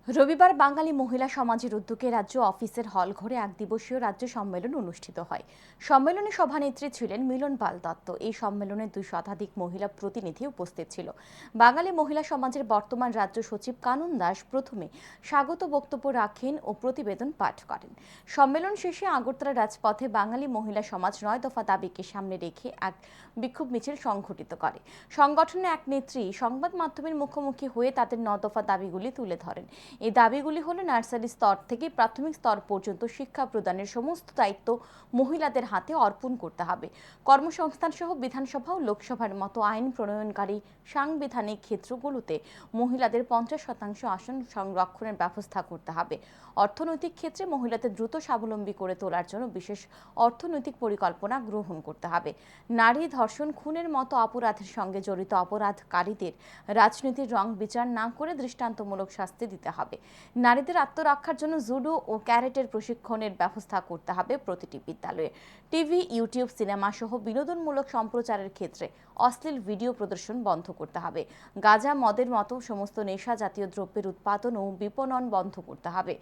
রবিবার বাঙালি মহিলা সমাজের উদ্যোগে রাজ্য অফিসের হলঘরে এক দিবসীয় রাজ্য সম্মেলন অনুষ্ঠিত হয়। সম্মেলনে সভানেত্রী ছিলেন মিলন পাল দত্ত। এই সম্মেলনে 2 শতাধিক মহিলা প্রতিনিধি উপস্থিত ছিল। বাঙালি মহিলা সমাজের বর্তমান রাজ্য সচিব কানন দাস প্রথমে স্বাগত বক্তব্য রাখেন ও প্রতিবেদন পাঠ করেন। সম্মেলন শেষে আগরতলা রাজপথে বাঙালি মহিলা সমাজ 9 দফা দাবিকে সামনে রেখে এক বিক্ষোভ মিছিল সংঘটিত করে। সংগঠনের এক নেত্রী সংবাদ মাধ্যমের মুখোমুখি হয়ে তাদের 9 দফা দাবিগুলি তুলে ধরেন। এই দাবিগুলি হলো নার্সারি স্তর থেকে প্রাথমিক স্তর পর্যন্ত শিক্ষা প্রদানের সমস্ত দায়িত্ব মহিলাদের হাতে অর্পণ করতে হবে। কর্মসংস্থান সহ বিধানসভা ও লোকসভার মতো আইন প্রণয়নকারী সাংবিধানিক ক্ষেত্রগুলোতে মহিলাদের 50% আসন সংরক্ষণের ব্যবস্থা করতে হবে। অর্থনৈতিক ক্ষেত্রে মহিলাদের দ্রুত স্বাবলম্বী করে তোলার জন্য বিশেষ অর্থনৈতিক পরিকল্পনা গ্রহণ করতে হবে। নারী ধর্ষণ খুনের মতো অপরাধের সঙ্গে জড়িত অপরাধকারীদের রাজনীতির রং বিচার না করে দৃষ্টান্তমূলক শাস্তি দিতে হবে। নারীদের আত্মরক্ষার জন্য জুডো ও ক্যারেটের প্রশিক্ষণের ব্যবস্থা করতে হবে প্রতিটি বিদ্যালয়ে। টিভি, ইউটিউব, সিনেমা সহ বিনোদনমূলক সম্প্রচারের ক্ষেত্রে অশ্লীল ভিডিও প্রদর্শন বন্ধ করতে হবে। গাঁজা, মদের মতো সমস্ত নেশা জাতীয় দ্রব্যের উৎপাদন ও বিপণন বন্ধ করতে হবে।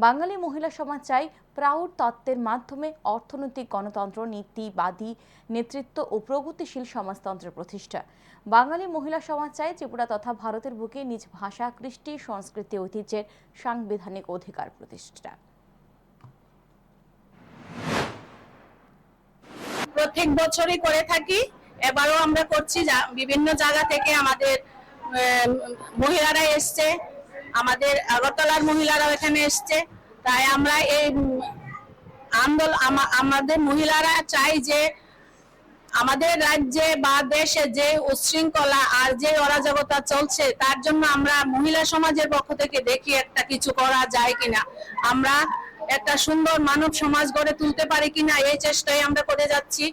বাঙালি মহিলা সমাজ চাই প্রাউড তত্ত্বের মাধ্যমে অর্থনৈতিক গণতন্ত্র, নীতিবাদী নেতৃত্ব ও প্রগতিশীল সমাজতন্ত্রের প্রতিষ্ঠা। বাঙালি মহিলা সমাজ চায় ত্রিপুরা তথা ভারতের বুকে নিজ ভাষা, কৃষ্টি, সংস্কৃতি, ঐতিহ্যের সাংবিধানিক অধিকার প্রতিষ্ঠা। প্রত্যেক বছরই করে থাকি, এবারও আমরা করছি। বিভিন্ন জায়গা থেকে আমাদের মহিলারা এসছে, আমাদের আগরতলার মহিলারাও এখানে এসছে। তাই আমরা এই আন্দোলন আমাদের মহিলারা চাই যে আমাদের রাজ্যে বা দেশে যে উচ্ছৃঙ্খলা আর যে অরাজকতা চলছে তার জন্য আমরা মহিলা সমাজের পক্ষ থেকে দেখি একটা কিছু করা যায় কিনা, আমরা একটা সুন্দর মানব সমাজ গড়ে তুলতে পারি কিনা, এই চেষ্টাই আমরা করে যাচ্ছি।